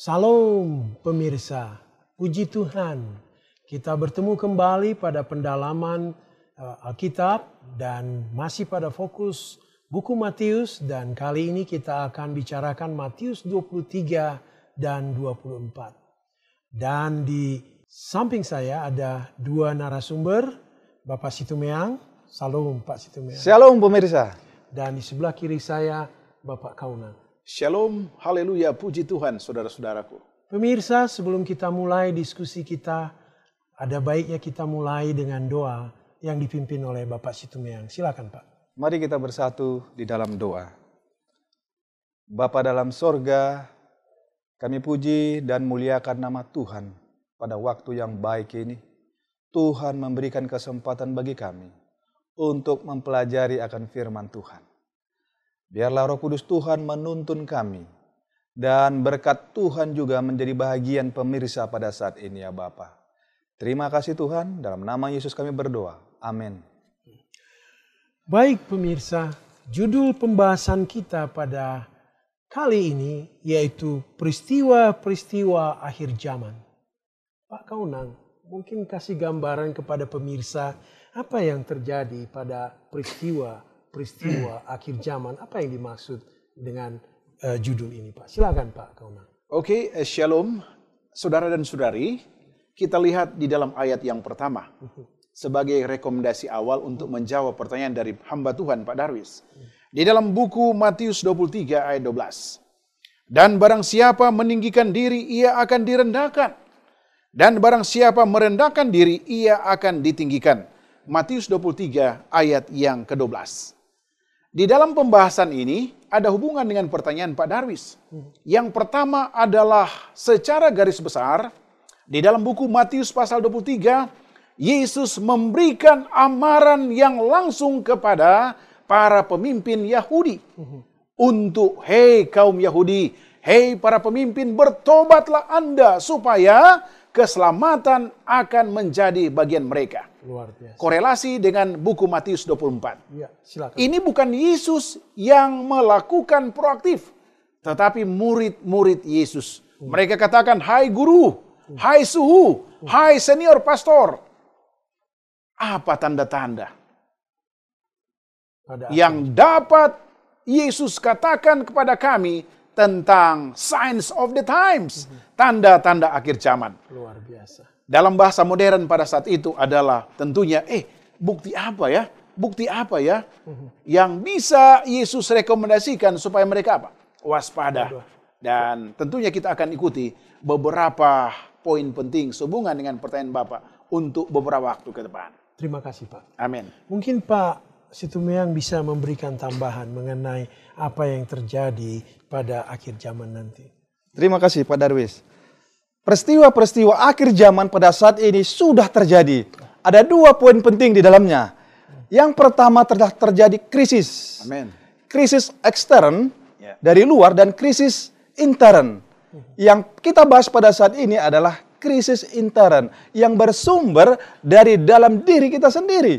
Salam pemirsa, puji Tuhan. Kita bertemu kembali pada pendalaman Alkitab dan masih pada fokus buku Matius, dan kali ini kita akan bicarakan Matius 23 dan 24. Dan di samping saya ada dua narasumber, Bapak Situmeang. Salam Pak Situmeang. Shalom pemirsa. Dan di sebelah kiri saya Bapak Kaunang. Shalom, haleluya, puji Tuhan saudara-saudaraku. Pemirsa, sebelum kita mulai diskusi kita, ada baiknya kita mulai dengan doa yang dipimpin oleh Bapak Situmeang. Silakan Pak. Mari kita bersatu di dalam doa. Bapa dalam sorga, kami puji dan muliakan nama Tuhan pada waktu yang baik ini. Tuhan memberikan kesempatan bagi kami untuk mempelajari akan firman Tuhan. Biarlah Roh Kudus Tuhan menuntun kami, dan berkat Tuhan juga menjadi bahagian pemirsa pada saat ini ya Bapa. Terima kasih Tuhan, dalam nama Yesus kami berdoa. Amin. Baik pemirsa, judul pembahasan kita pada kali ini yaitu peristiwa-peristiwa akhir zaman. Pak Kaunang, mungkin kasih gambaran kepada pemirsa apa yang terjadi pada peristiwa akhir zaman. Apa yang dimaksud dengan judul ini Pak? Silakan Pak Kaunang. Oke, shalom saudara dan saudari. Kita lihat di dalam ayat yang pertama sebagai rekomendasi awal untuk menjawab pertanyaan dari hamba Tuhan Pak Darwis. Di dalam buku Matius 23 ayat 12. Dan barang siapa meninggikan diri, ia akan direndahkan. Dan barang siapa merendahkan diri, ia akan ditinggikan. Matius 23 ayat yang ke-12. Di dalam pembahasan ini ada hubungan dengan pertanyaan Pak Darwis. Yang pertama adalah secara garis besar, di dalam buku Matius pasal 23, Yesus memberikan amaran yang langsung kepada para pemimpin Yahudi. Untuk, hei kaum Yahudi, hei para pemimpin, bertobatlah Anda supaya keselamatan akan menjadi bagian mereka. Luar biasa. Korelasi dengan buku Matius 24. Ya, silakan. Ini bukan Yesus yang melakukan proaktif, tetapi murid-murid Yesus. Mereka katakan, hai guru, hai suhu, hai senior pastor. Apa tanda-tanda yang dapat Yesus katakan kepada kami tentang signs of the times, tanda-tanda akhir zaman? Luar biasa. Dalam bahasa modern pada saat itu adalah tentunya, bukti apa ya? Bukti apa ya yang bisa Yesus rekomendasikan supaya mereka apa? Waspada. Dan tentunya kita akan ikuti beberapa poin penting sehubungan dengan pertanyaan Bapak untuk beberapa waktu ke depan. Terima kasih Pak. Amin. Mungkin Pak Situmeang bisa memberikan tambahan mengenai apa yang terjadi pada akhir zaman nanti. Terima kasih Pak Darwis. Peristiwa-peristiwa akhir zaman pada saat ini sudah terjadi. Ada dua poin penting di dalamnya. Yang pertama telah terjadi krisis. Amin. Krisis ekstern dari luar dan krisis intern. Yang kita bahas pada saat ini adalah krisis intern yang bersumber dari dalam diri kita sendiri.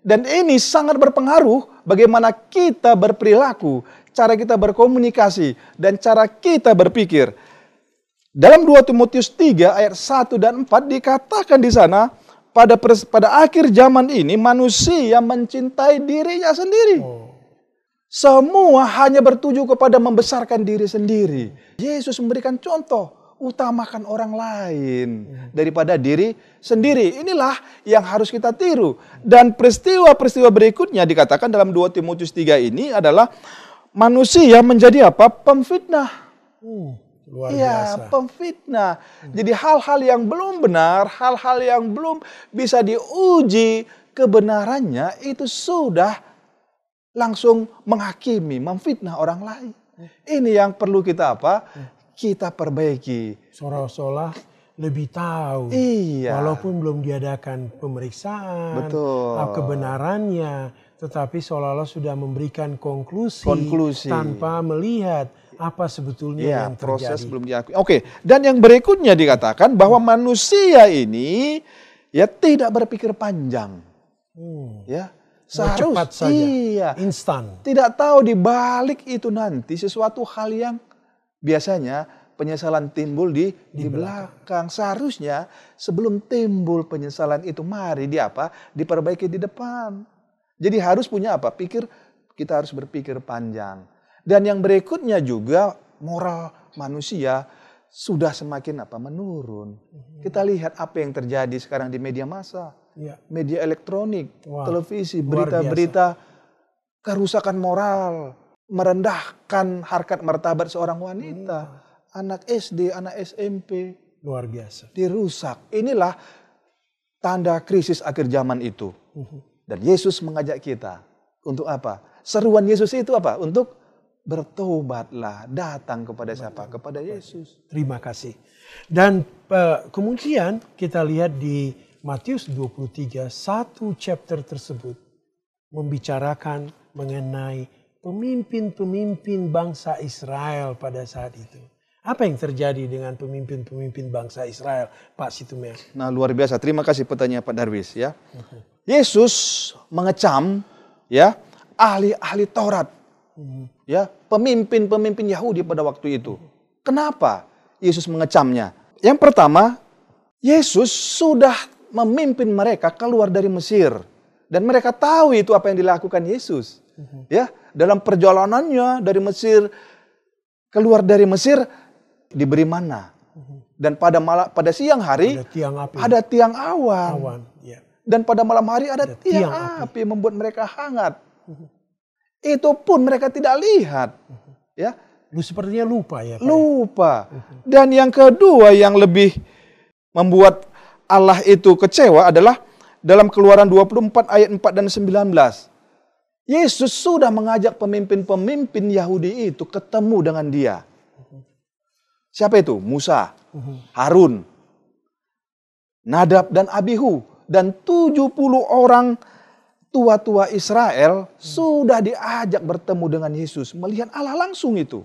Dan ini sangat berpengaruh bagaimana kita berperilaku, cara kita berkomunikasi, dan cara kita berpikir. Dalam 2 Timotius 3 ayat 1 dan 4 dikatakan di sana, pada akhir zaman ini manusia mencintai dirinya sendiri. Semua hanya bertuju kepada membesarkan diri sendiri. Yesus memberikan contoh, utamakan orang lain daripada diri sendiri. Inilah yang harus kita tiru. Dan peristiwa-peristiwa berikutnya dikatakan dalam 2 Timotius 3 ini adalah manusia menjadi apa? Pemfitnah. Luar biasa. Pemfitnah. Jadi hal-hal yang belum benar, hal-hal yang belum bisa diuji kebenarannya itu sudah langsung menghakimi, memfitnah orang lain. Ini yang perlu kita apa? Kita perbaiki. Seolah-olah lebih tahu. Iya. Walaupun belum diadakan pemeriksaan, Betul. kebenarannya, tetapi seolah-olah sudah memberikan konklusi. Tanpa melihat apa sebetulnya yang terjadi. Proses belum diakui. Oke, dan yang berikutnya dikatakan bahwa manusia ini ya tidak berpikir panjang. Ya, cepat saja. Iya. Instan. Tidak tahu di balik itu nanti sesuatu hal yang biasanya penyesalan timbul di belakang. Seharusnya sebelum timbul penyesalan itu, mari diperbaiki di depan. Jadi harus punya kita harus berpikir panjang. Dan yang berikutnya juga moral manusia sudah semakin menurun. Kita lihat apa yang terjadi sekarang di media massa, media elektronik, televisi, berita-berita kerusakan moral, merendahkan harkat martabat seorang wanita, anak SD, anak SMP. Luar biasa. Dirusak. Inilah tanda krisis akhir zaman itu. Dan Yesus mengajak kita untuk apa? Seruan Yesus itu apa? Untuk bertobatlah, datang kepada siapa? Kepada Yesus. Terima kasih. Dan kemudian kita lihat di Matius 23, satu chapter tersebut membicarakan mengenai pemimpin-pemimpin bangsa Israel pada saat itu. Apa yang terjadi dengan pemimpin-pemimpin bangsa Israel, Pak Situmer? Nah, luar biasa. Terima kasih pertanyaan Pak Darwis ya. Yesus mengecam ahli-ahli Taurat. Pemimpin-pemimpin Yahudi pada waktu itu. Kenapa Yesus mengecamnya? Yang pertama, Yesus sudah memimpin mereka keluar dari Mesir. Dan mereka tahu itu apa yang dilakukan Yesus. Dalam perjalanannya dari Mesir, keluar dari Mesir, diberi mana. Dan pada siang hari ada tiang awan. Dan pada malam hari ada tiang api membuat mereka hangat. Itu pun mereka tidak lihat. Sepertinya lupa ya Pak. Lupa. Dan yang kedua yang lebih membuat Allah itu kecewa adalah dalam Keluaran 24 ayat 4 dan 19. Yesus sudah mengajak pemimpin-pemimpin Yahudi itu ketemu dengan dia. Siapa itu? Musa, Harun, Nadab dan Abihu. Dan 70 orang tua-tua Israel sudah diajak bertemu dengan Yesus. Melihat Allah langsung itu.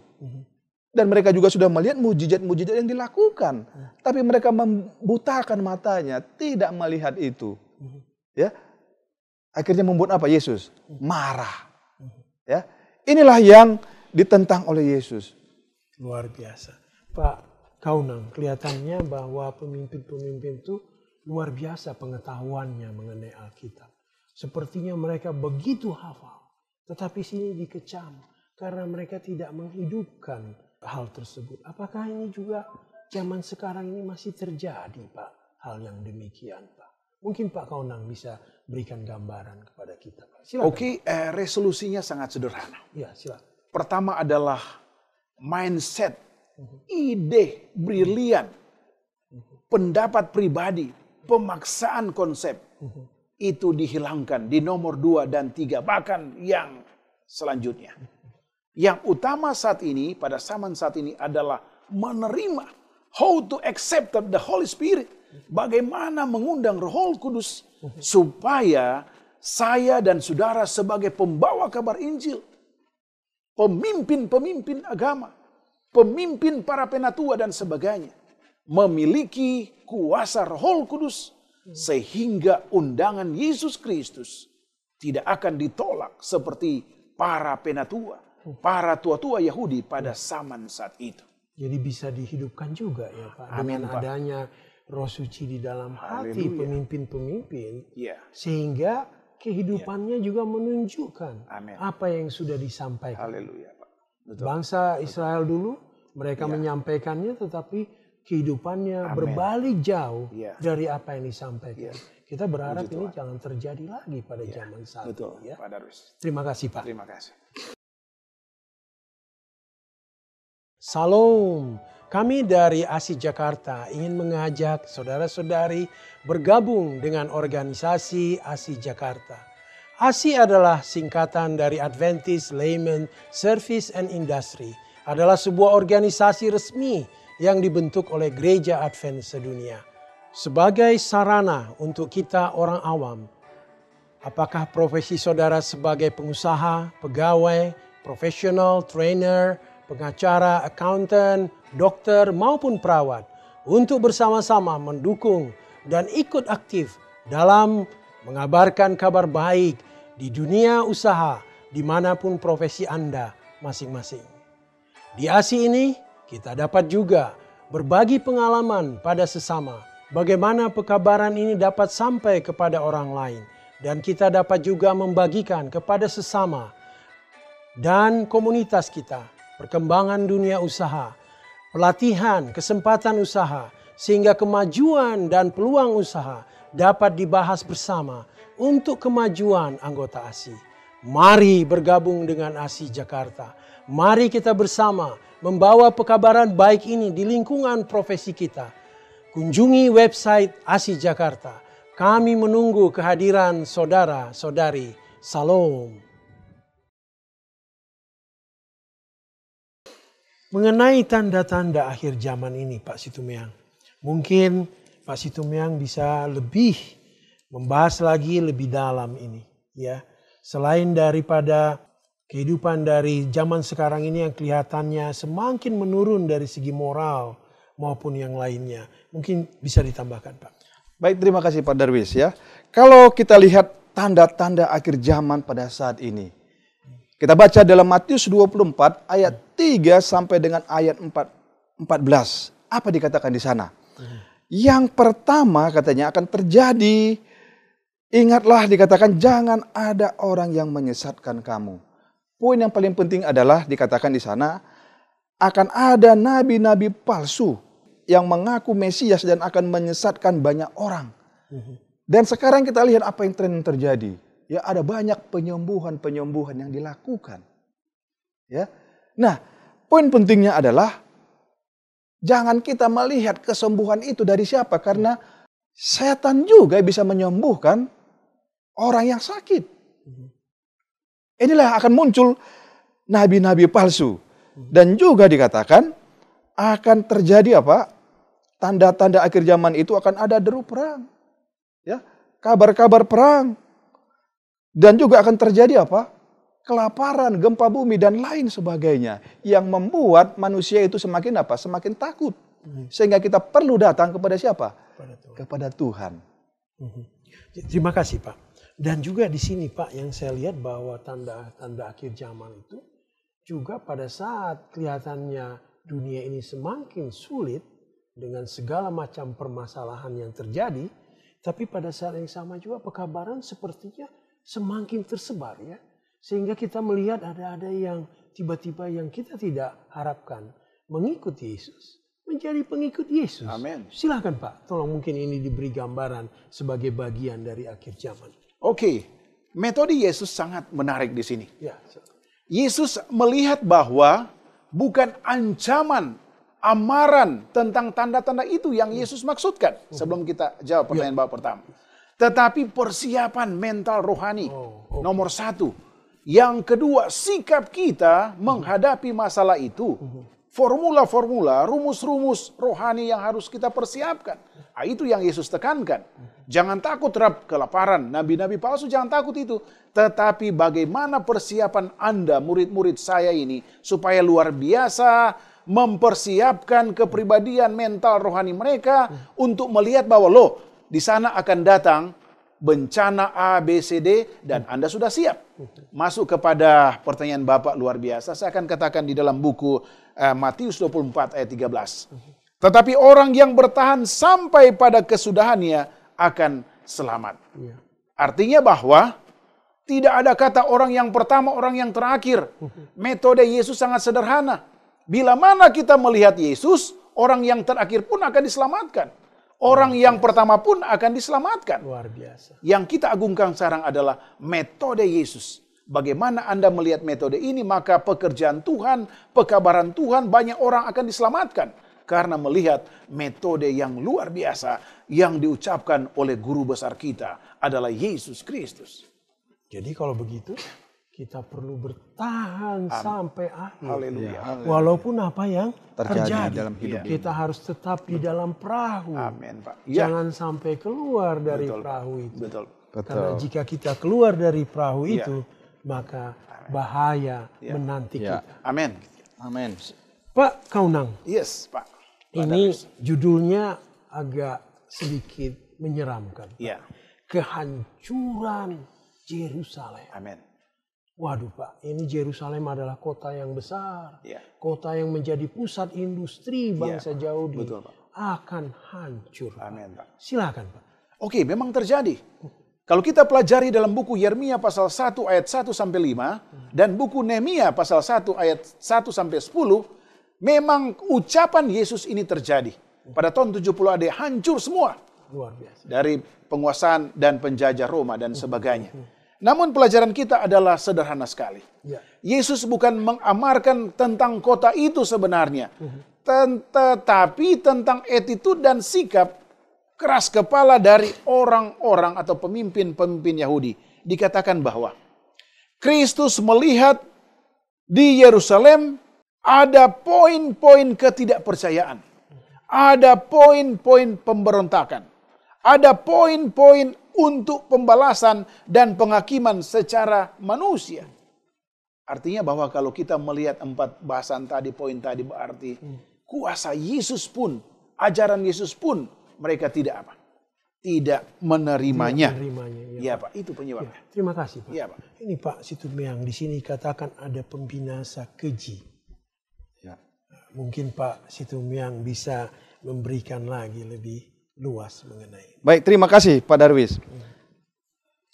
Dan mereka juga sudah melihat mujizat-mujizat yang dilakukan. Tapi mereka membutakan matanya. Tidak melihat itu. Akhirnya membuat apa Yesus? Marah. Inilah yang ditentang oleh Yesus. Luar biasa. Pak Kaunang, kelihatannya bahwa pemimpin-pemimpin itu luar biasa pengetahuannya mengenai Alkitab. Sepertinya mereka begitu hafal, tetapi sini dikecam karena mereka tidak menghidupkan hal tersebut. Apakah ini juga zaman sekarang ini masih terjadi, Pak? Hal yang demikian, Pak. Mungkin Pak Kaunang bisa berikan gambaran kepada kita, Pak. Silakan. Oke, resolusinya sangat sederhana. Ya, silakan. Pertama adalah mindset, ide brilian, pendapat pribadi, pemaksaan konsep. Itu dihilangkan di nomor 2 dan 3, bahkan yang selanjutnya. Yang utama saat ini, pada zaman saat ini adalah menerima, how to accept the Holy Spirit. Bagaimana mengundang Roh Kudus supaya saya dan saudara sebagai pembawa kabar Injil, pemimpin-pemimpin agama, pemimpin para penatua dan sebagainya, memiliki kuasa Roh Kudus sehingga undangan Yesus Kristus tidak akan ditolak seperti para penatua, para tua-tua Yahudi pada zaman saat itu. Jadi bisa dihidupkan juga ya Pak. Amin, dengan Pak. adanya Roh Suci di dalam hati pemimpin-pemimpin. Sehingga kehidupannya juga menunjukkan apa yang sudah disampaikan. Haleluya, Pak. Betul. Bangsa Israel dulu mereka menyampaikannya tetapi kehidupannya berbalik jauh dari apa yang disampaikan. Kita berharap ini jangan terjadi lagi pada zaman saat ini. Ya. Pak Darwis. Terima kasih Pak. Terima kasih. Salam. Kami dari ASI Jakarta ingin mengajak saudara-saudari bergabung dengan organisasi ASI Jakarta. ASI adalah singkatan dari Adventist Layman Service and Industry. Adalah sebuah organisasi resmi yang dibentuk oleh Gereja Advent sedunia. Sebagai sarana untuk kita orang awam, apakah profesi saudara sebagai pengusaha, pegawai, profesional, trainer, pengacara, accountant, dokter maupun perawat, untuk bersama-sama mendukung dan ikut aktif dalam mengabarkan kabar baik di dunia usaha dimanapun profesi Anda masing-masing. Di ASI ini, kita dapat juga berbagi pengalaman pada sesama. Bagaimana pekabaran ini dapat sampai kepada orang lain. Dan kita dapat juga membagikan kepada sesama dan komunitas kita. Perkembangan dunia usaha, pelatihan, kesempatan usaha. Sehingga kemajuan dan peluang usaha dapat dibahas bersama untuk kemajuan anggota ASI. Mari bergabung dengan ASI Jakarta. Mari kita bersama membawa pekabaran baik ini di lingkungan profesi kita. Kunjungi website ASI Jakarta. Kami menunggu kehadiran saudara-saudari. Salam. Mengenai tanda-tanda akhir zaman ini, Pak Situmeang, mungkin Pak Situmeang bisa lebih membahas lagi lebih dalam ini, ya. Selain daripada kehidupan dari zaman sekarang ini yang kelihatannya semakin menurun dari segi moral maupun yang lainnya, mungkin bisa ditambahkan, Pak. Baik, terima kasih Pak Darwis ya. Kalau kita lihat tanda-tanda akhir zaman pada saat ini, kita baca dalam Matius 24 ayat 3 sampai dengan ayat 14. Apa dikatakan di sana? Yang pertama katanya akan terjadi, ingatlah dikatakan jangan ada orang yang menyesatkan kamu. Poin yang paling penting adalah dikatakan di sana akan ada nabi-nabi palsu yang mengaku Mesias dan akan menyesatkan banyak orang. Dan sekarang kita lihat apa yang tren terjadi. Ya, ada banyak penyembuhan-penyembuhan yang dilakukan. Ya. Nah, poin pentingnya adalah jangan kita melihat kesembuhan itu dari siapa, karena setan juga bisa menyembuhkan orang yang sakit. Inilah akan muncul nabi-nabi palsu. Dan juga dikatakan akan terjadi apa? Tanda-tanda akhir zaman itu akan ada deru perang. Ya, kabar-kabar perang. Dan juga akan terjadi apa? Kelaparan, gempa bumi dan lain sebagainya yang membuat manusia itu semakin apa? Semakin takut. Sehingga kita perlu datang kepada siapa? Kepada Tuhan. Terima kasih, Pak. Dan juga di sini, Pak, yang saya lihat bahwa tanda-tanda akhir zaman itu juga pada saat kelihatannya dunia ini semakin sulit dengan segala macam permasalahan yang terjadi, tapi pada saat yang sama juga pekabaran sepertinya semakin tersebar, ya. Sehingga kita melihat ada yang tiba-tiba yang kita tidak harapkan mengikuti Yesus, menjadi pengikut Yesus. Amin. Silakan Pak, tolong mungkin ini diberi gambaran sebagai bagian dari akhir zaman. Oke, metode Yesus sangat menarik di sini. Ya. Yesus melihat bahwa bukan ancaman, amaran tentang tanda-tanda itu yang Yesus maksudkan. Sebelum kita jawab pertanyaan Bapak pertama. Tetapi persiapan mental rohani. Nomor satu. Yang kedua, sikap kita menghadapi masalah itu. Formula-formula, rumus-rumus rohani yang harus kita persiapkan. Nah, itu yang Yesus tekankan. Jangan takut terhadap kelaparan. Nabi-nabi palsu jangan takut itu. Tetapi bagaimana persiapan Anda, murid-murid saya ini, supaya luar biasa mempersiapkan kepribadian mental rohani mereka untuk melihat bahwa loh, di sana akan datang bencana A, B, C, D, dan Anda sudah siap. Masuk kepada pertanyaan Bapak luar biasa, saya akan katakan di dalam buku Matius 24 ayat 13. Tetapi orang yang bertahan sampai pada kesudahannya akan selamat. Artinya bahwa tidak ada kata orang yang pertama, orang yang terakhir. Metode Yesus sangat sederhana. Bila mana kita melihat Yesus, orang yang terakhir pun akan diselamatkan. Orang yang pertama pun akan diselamatkan. Luar biasa. Yang kita agungkan sekarang adalah metode Yesus. Bagaimana Anda melihat metode ini, maka pekerjaan Tuhan, pekabaran Tuhan, banyak orang akan diselamatkan. Karena melihat metode yang luar biasa yang diucapkan oleh guru besar kita adalah Yesus Kristus. Jadi kalau begitu, kita perlu bertahan sampai akhir. Haleluya. Walaupun apa yang terjadi dalam hidup kita harus tetap di dalam perahu. Amin, Pak. Jangan sampai keluar dari perahu itu. Betul. Karena jika kita keluar dari perahu itu, maka bahaya menanti kita. Amin. Amin. Pak Kaunang, Yes, Pak. ini judulnya agak sedikit menyeramkan. Iya. Kehancuran Yerusalem. Amin. waduh Pak, ini Yerusalem adalah kota yang besar. Ya. Kota yang menjadi pusat industri bangsa Yahudi. Betul, Pak. Akan hancur. Amin, Pak. Silakan Pak. Oke, memang terjadi. Kalau kita pelajari dalam buku Yeremia pasal 1 ayat 1 sampai 5 dan buku Nehemia pasal 1 ayat 1 sampai 10, memang ucapan Yesus ini terjadi. Pada tahun 70 AD hancur semua. Luar biasa. Dari penguasaan dan penjajah Roma dan sebagainya. Namun pelajaran kita adalah sederhana sekali. Ya. Yesus bukan mengamarkan tentang kota itu sebenarnya. Tetapi tentang attitude dan sikap keras kepala dari orang-orang atau pemimpin-pemimpin Yahudi. Dikatakan bahwa Kristus melihat di Yerusalem ada poin-poin ketidakpercayaan. Ada poin-poin pemberontakan. Ada poin-poin untuk pembalasan dan penghakiman secara manusia. Artinya bahwa kalau kita melihat 4 bahasan tadi, poin tadi berarti kuasa Yesus pun, ajaran Yesus pun mereka tidak apa? Tidak menerimanya. Ya, Pak, itu penyebabnya. Ya, terima kasih Pak. Ya, Pak. Ini Pak Situmiang di sini katakan ada pembinasa keji. Ya. Mungkin Pak Situmiang bisa memberikan lagi lebih luas mengenai. Baik, terima kasih Pak Darwis.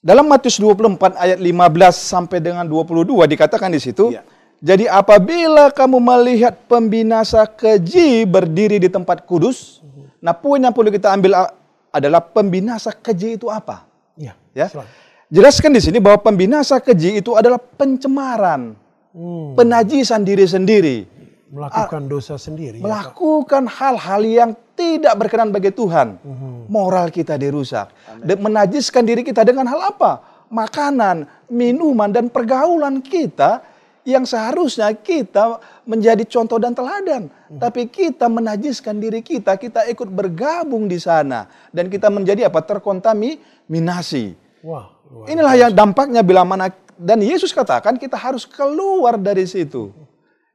Dalam Matius 24 ayat 15 sampai dengan 22 dikatakan di situ, Ya. jadi apabila kamu melihat pembinasa keji berdiri di tempat kudus, nah poin yang perlu kita ambil adalah pembinasa keji itu apa? Ya. Ya. Selamat. Jelaskan di sini bahwa pembinasa keji itu adalah pencemaran, penajisan diri sendiri, Melakukan dosa sendiri. Ya, Pak. melakukan hal-hal yang tidak berkenan bagi Tuhan. Moral kita dirusak. Menajiskan diri kita dengan hal apa? Makanan, minuman, dan pergaulan kita yang seharusnya kita menjadi contoh dan teladan. Tapi kita menajiskan diri kita, kita ikut bergabung di sana. Dan kita menjadi apa? Terkontaminasi. Wah, luar Inilah yang dampaknya bila mana. Dan Yesus katakan kita harus keluar dari situ.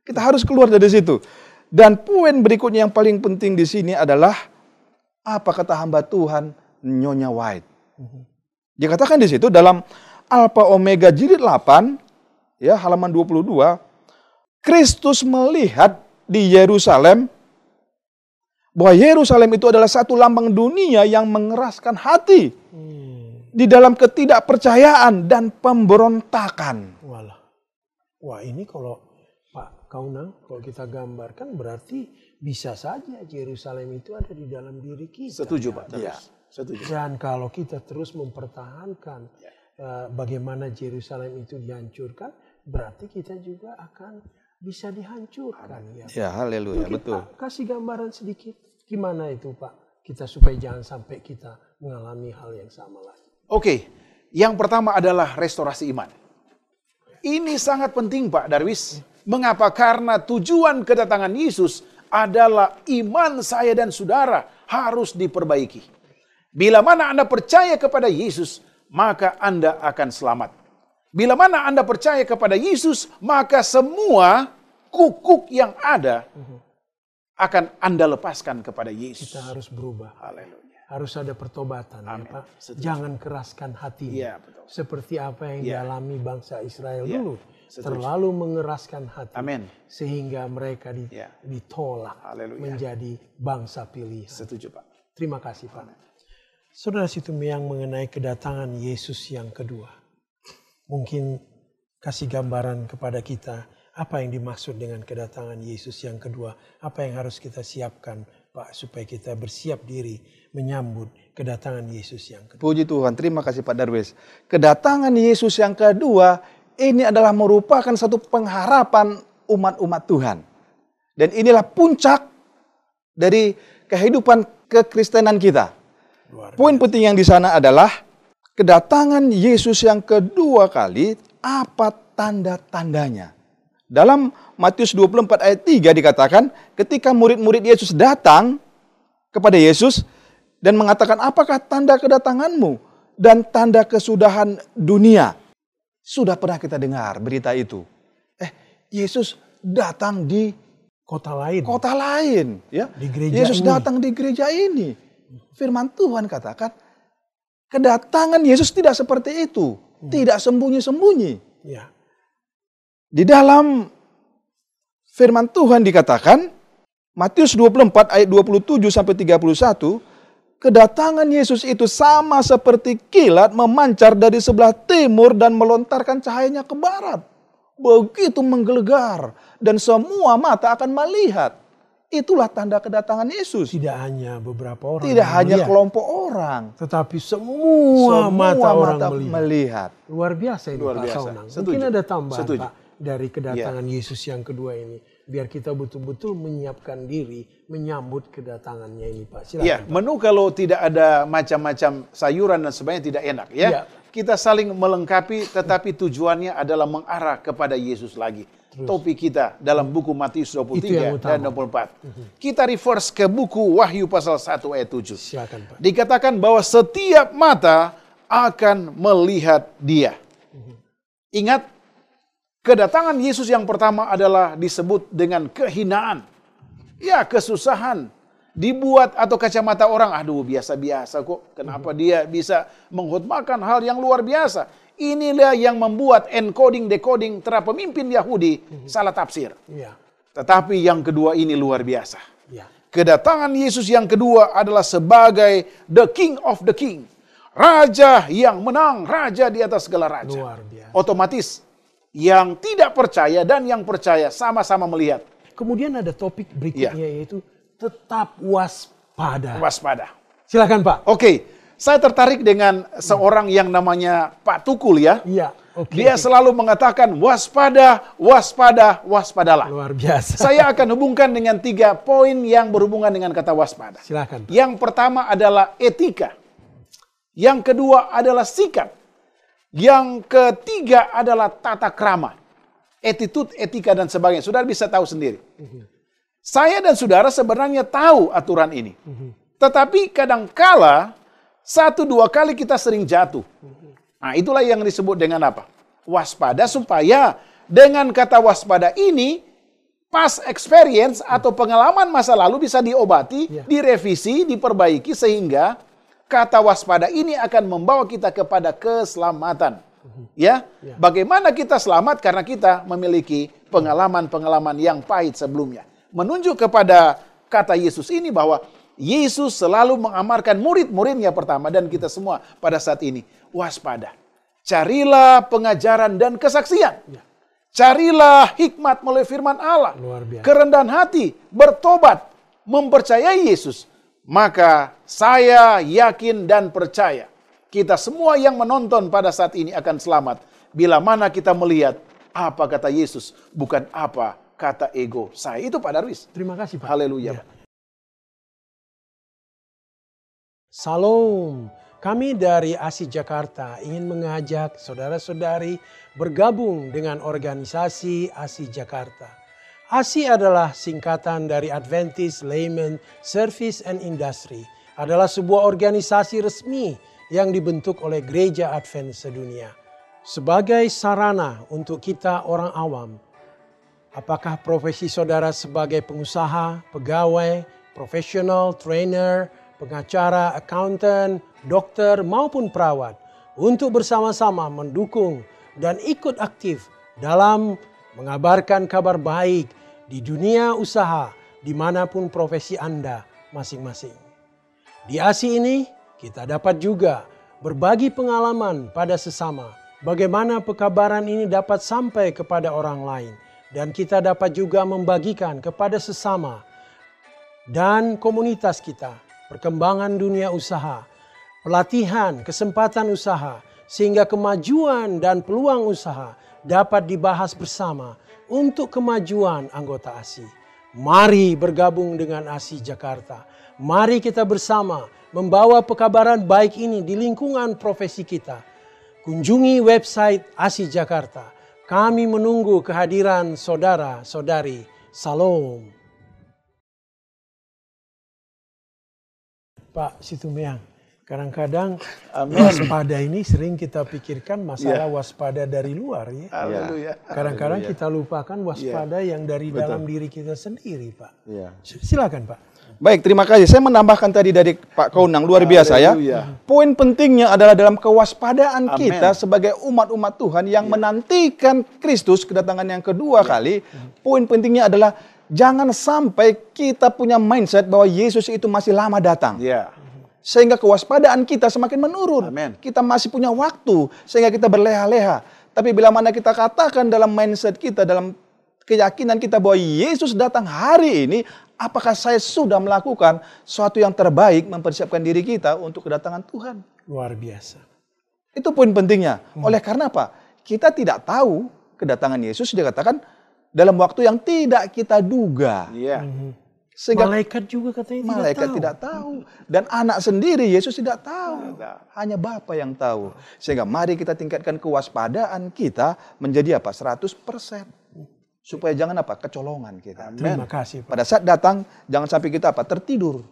Kita harus keluar dari situ. Dan poin berikutnya yang paling penting di sini adalah apa kata hamba Tuhan Nyonya White. Dia katakan di situ dalam Alpha Omega jilid 8 ya halaman 22, Kristus melihat di Yerusalem bahwa Yerusalem itu adalah satu lambang dunia yang mengeraskan hati di dalam ketidakpercayaan dan pemberontakan. Walah. Wah, ini kalau Pak Kaunang, kalau kita gambarkan berarti bisa saja Yerusalem itu ada di dalam diri kita. Setuju, Pak. Ya. Setuju. Dan kalau kita terus mempertahankan bagaimana Yerusalem itu dihancurkan, berarti kita juga akan bisa dihancurkan. Ya, haleluya, Mungkin betul. Pak, kasih gambaran sedikit gimana itu Pak, kita supaya jangan sampai kita mengalami hal yang sama lagi. Oke, yang pertama adalah restorasi iman. Ini sangat penting Pak Darwis. Mengapa? Karena tujuan kedatangan Yesus adalah iman saya dan saudara harus diperbaiki. Bila mana Anda percaya kepada Yesus, maka Anda akan selamat. Bila mana Anda percaya kepada Yesus, maka semua kukuk yang ada akan Anda lepaskan kepada Yesus. Kita harus berubah. Haleluya. Harus ada pertobatan ya Pak. Setuju. Jangan keraskan hati. Iya, betul. Seperti apa yang dialami bangsa Israel Iya, dulu. setuju. Terlalu mengeraskan hati. Amin. Sehingga mereka Iya. ditolak Haleluya. menjadi bangsa pilihan. Setuju Pak. Terima kasih Pak. Saudara Situmiang mengenai kedatangan Yesus yang kedua. Mungkin kasih gambaran kepada kita apa yang dimaksud dengan kedatangan Yesus yang kedua. Apa yang harus kita siapkan Pak supaya kita bersiap diri menyambut kedatangan Yesus yang kedua. Puji Tuhan, terima kasih Pak Darwis. Kedatangan Yesus yang kedua ini adalah merupakan satu pengharapan umat-umat Tuhan. Dan inilah puncak dari kehidupan kekristenan kita. Poin penting yang di sana adalah kedatangan Yesus yang kedua kali, apa tanda-tandanya? Dalam Matius 24 ayat 3 dikatakan, ketika murid-murid Yesus datang kepada Yesus dan mengatakan, apakah tanda kedatanganmu dan tanda kesudahan dunia? Sudah pernah kita dengar berita itu. Yesus datang di Kota lain. kota lain. Ya. Di gereja Yesus ini. datang di gereja ini. Firman Tuhan katakan, kedatangan Yesus tidak seperti itu. Tidak sembunyi-sembunyi. Ya. Di dalam firman Tuhan dikatakan, Matius 24 ayat 27 sampai 31, kedatangan Yesus itu sama seperti kilat memancar dari sebelah timur dan melontarkan cahayanya ke barat. Begitu menggelegar dan semua mata akan melihat. Itulah tanda kedatangan Yesus. Tidak hanya beberapa orang. Tidak hanya melihat, kelompok orang. tetapi semua mata orang melihat. Luar biasa ini Luar Pak biasa. Saunang. Setuju. Mungkin ada tambahan Setuju. Pak dari kedatangan Yesus yang kedua ini. Biar kita betul-betul menyiapkan diri menyambut kedatangannya ini Pak. Silakan Ya, Pak. menu kalau tidak ada macam-macam sayuran dan sebagainya tidak enak ya. Iya. Kita saling melengkapi tetapi tujuannya adalah mengarah kepada Yesus lagi. Topik kita dalam buku Matius Itu 23 yang dan utama. 24. Kita reverse ke buku Wahyu pasal 1 ayat 7. Silakan Pak. Dikatakan bahwa setiap mata akan melihat Dia. Ingat, kedatangan Yesus yang pertama adalah disebut dengan kehinaan. Ya, kesusahan. Dibuat atau kacamata orang, aduh biasa-biasa kok. Kenapa dia bisa mengkhotbahkan hal yang luar biasa? Inilah yang membuat encoding-decoding terhadap pemimpin Yahudi salah tafsir. Ya. Tetapi yang kedua ini luar biasa. Ya. Kedatangan Yesus yang kedua adalah sebagai the King of the King. Raja yang menang, raja di atas segala raja. Luar biasa. Otomatis yang tidak percaya dan yang percaya sama-sama melihat. Kemudian ada topik berikutnya yaitu tetap waspada. Waspada. Silakan Pak. Oke, saya tertarik dengan seorang yang namanya Pak Tukul ya. Iya. Oke. Dia selalu mengatakan waspada, waspada, waspadalah. Luar biasa. Saya akan hubungkan dengan 3 poin yang berhubungan dengan kata waspada. Silakan Pak. Yang pertama adalah etika. Yang kedua adalah sikap. Yang ketiga adalah tata krama. Attitude, etika dan sebagainya. Saudara bisa tahu sendiri. Saya dan saudara sebenarnya tahu aturan ini. Tetapi kadangkala 1-2 kali kita sering jatuh. Nah, itulah yang disebut dengan apa? Waspada, supaya dengan kata waspada ini past experience atau pengalaman masa lalu bisa diobati, direvisi, diperbaiki sehingga kata waspada ini akan membawa kita kepada keselamatan. Ya, bagaimana kita selamat karena kita memiliki pengalaman-pengalaman yang pahit sebelumnya. Menunjuk kepada kata Yesus ini bahwa Yesus selalu mengamarkan murid-muridnya pertama dan kita semua pada saat ini. Waspada. Carilah pengajaran dan kesaksian. Carilah hikmat melalui firman Allah. Luar biasa. Kerendahan hati, bertobat, mempercayai Yesus. Maka saya yakin dan percaya kita semua yang menonton pada saat ini akan selamat. Bila mana kita melihat apa kata Yesus, bukan apa kata ego saya. Itu Pak Darwis. Terima kasih Pak. Haleluya. Pak. Salam. Kami dari ASI Jakarta ingin mengajak saudara-saudari bergabung dengan organisasi ASI Jakarta. ASI adalah singkatan dari Adventist Layman Service and Industry. Adalah sebuah organisasi resmi yang dibentuk oleh Gereja Advent sedunia. Sebagai sarana untuk kita orang awam. Apakah profesi saudara sebagai pengusaha, pegawai, profesional, trainer, pengacara, accountant, dokter maupun perawat untuk bersama-sama mendukung dan ikut aktif dalam mengabarkan kabar baik di dunia usaha dimanapun profesi Anda masing-masing. Di ASI ini kita dapat juga berbagi pengalaman pada sesama bagaimana pekabaran ini dapat sampai kepada orang lain dan kita dapat juga membagikan kepada sesama dan komunitas kita perkembangan dunia usaha, pelatihan, kesempatan usaha, sehingga kemajuan dan peluang usaha dapat dibahas bersama untuk kemajuan anggota ASI. Mari bergabung dengan ASI Jakarta. Mari kita bersama membawa pekabaran baik ini di lingkungan profesi kita. Kunjungi website ASI Jakarta. Kami menunggu kehadiran saudara-saudari. Salam. Pak Situmeang, Kadang-kadang waspada ini sering kita pikirkan masalah waspada dari luar ya. Haleluya. Kadang-kadang kita lupakan waspada yang dari dalam diri kita sendiri, Pak. Ya. Silakan, Pak. Baik, terima kasih. Saya menambahkan tadi dari Pak Kaunang, luar biasa ya. Poin pentingnya adalah dalam kewaspadaan kita sebagai umat-umat Tuhan yang menantikan Kristus kedatangan yang kedua kali. Poin pentingnya adalah jangan sampai kita punya mindset bahwa Yesus itu masih lama datang. Sehingga kewaspadaan kita semakin menurun. Kita masih punya waktu sehingga kita berleha-leha. Tapi bila mana kita katakan dalam mindset kita, dalam keyakinan kita bahwa Yesus datang hari ini, apakah saya sudah melakukan sesuatu yang terbaik mempersiapkan diri kita untuk kedatangan Tuhan? Luar biasa. Itu poin pentingnya. Oleh karena apa? Kita tidak tahu kedatangan Yesus, dikatakan dalam waktu yang tidak kita duga. Sehingga malaikat juga katanya tidak tahu. Dan anak sendiri Yesus tidak tahu. Hanya Bapa yang tahu. Sehingga mari kita tingkatkan kewaspadaan kita menjadi apa? 100%. Supaya jangan apa? Kecolongan kita. Terima kasih, Pak. Pada saat datang jangan sampai kita apa? Tertidur.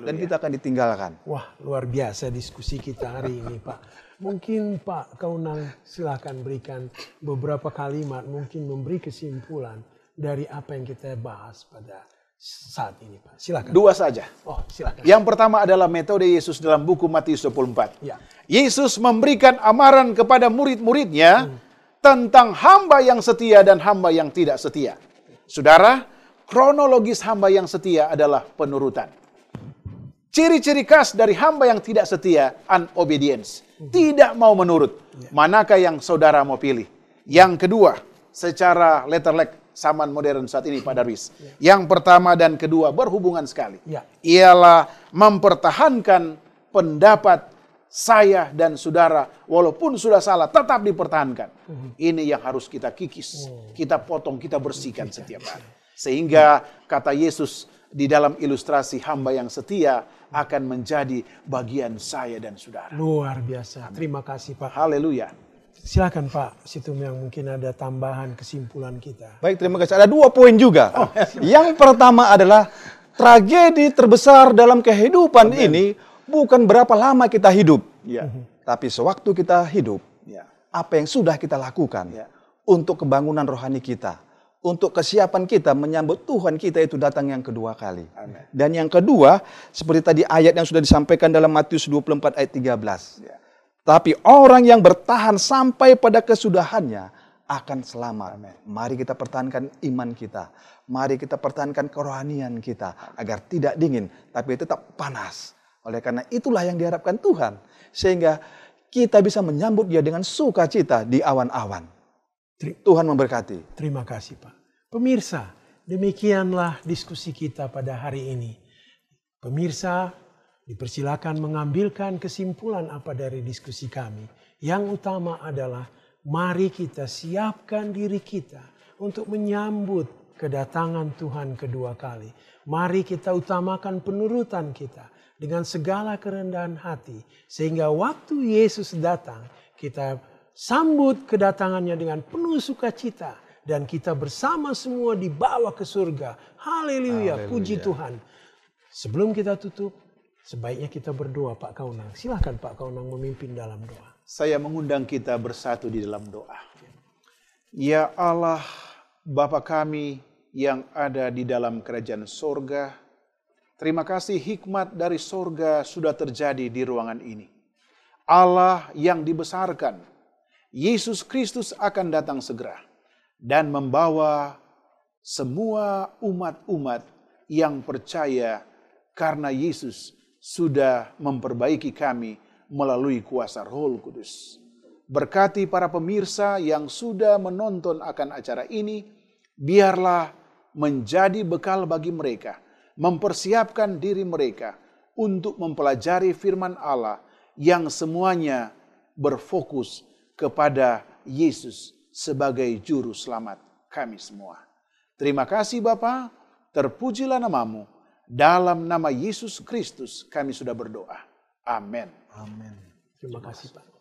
Dan kita akan ditinggalkan. Wah, luar biasa diskusi kita hari ini, Pak. Mungkin Pak Kaunang silakan berikan beberapa kalimat, mungkin memberi kesimpulan dari apa yang kita bahas pada saat ini, Pak. Silakan. 2 saja. Oh, silakan. Yang pertama adalah metode Yesus dalam buku Matius 24. Yesus memberikan amaran kepada murid-muridnya tentang hamba yang setia dan hamba yang tidak setia. Saudara, kronologis hamba yang setia adalah penurutan. Ciri-ciri khas dari hamba yang tidak setia, unobedience. Tidak mau menurut. Manakah yang saudara mau pilih? Yang kedua, secara letterlek zaman modern saat ini, Pak Darwis. Yang pertama dan kedua berhubungan sekali. Ialah mempertahankan pendapat saya dan saudara, walaupun sudah salah, tetap dipertahankan. Ini yang harus kita kikis, kita potong, kita bersihkan setiap hari. Sehingga kata Yesus di dalam ilustrasi hamba yang setia akan menjadi bagian saya dan saudara. Luar biasa. Terima kasih, Pak. Haleluya. Silakan Pak Situm yang mungkin ada tambahan kesimpulan kita. Baik, terima kasih. Ada 2 poin juga. Yang pertama adalah tragedi terbesar dalam kehidupan ini bukan berapa lama kita hidup. Tapi sewaktu kita hidup, apa yang sudah kita lakukan untuk kebangunan rohani kita. Untuk kesiapan kita menyambut Tuhan kita itu datang yang kedua kali. Dan yang kedua, seperti tadi ayat yang sudah disampaikan dalam Matius 24 ayat 13. Tapi orang yang bertahan sampai pada kesudahannya akan selamat. Mari kita pertahankan iman kita. Mari kita pertahankan kerohanian kita. Agar tidak dingin, tapi tetap panas. Oleh karena itulah yang diharapkan Tuhan. Sehingga kita bisa menyambut dia dengan sukacita di awan-awan. Tuhan memberkati. Terima kasih, Pak. Pemirsa, demikianlah diskusi kita pada hari ini. Pemirsa, dipersilakan mengambilkan kesimpulan apa dari diskusi kami. Yang utama adalah mari kita siapkan diri kita untuk menyambut kedatangan Tuhan kedua kali. Mari kita utamakan penurutan kita dengan segala kerendahan hati. Sehingga waktu Yesus datang, kita sambut kedatangannya dengan penuh sukacita. Dan kita bersama semua dibawa ke surga. Haleluya, puji Tuhan. Sebelum kita tutup, sebaiknya kita berdoa, Pak Kaunang. Silahkan Pak Kaunang memimpin dalam doa. Saya mengundang kita bersatu di dalam doa. Ya Allah, Bapa kami yang ada di dalam kerajaan sorga, terima kasih hikmat dari sorga sudah terjadi di ruangan ini. Allah yang dibesarkan, Yesus Kristus akan datang segera dan membawa semua umat-umat yang percaya karena Yesus sudah memperbaiki kami melalui kuasa Roh Kudus. Berkati para pemirsa yang sudah menonton akan acara ini, biarlah menjadi bekal bagi mereka, mempersiapkan diri mereka untuk mempelajari firman Allah yang semuanya berfokus kepada Yesus sebagai juru selamat kami semua. Terima kasih Bapa, terpujilah namamu. Dalam nama Yesus Kristus kami sudah berdoa. Amin. Terima kasih Pak.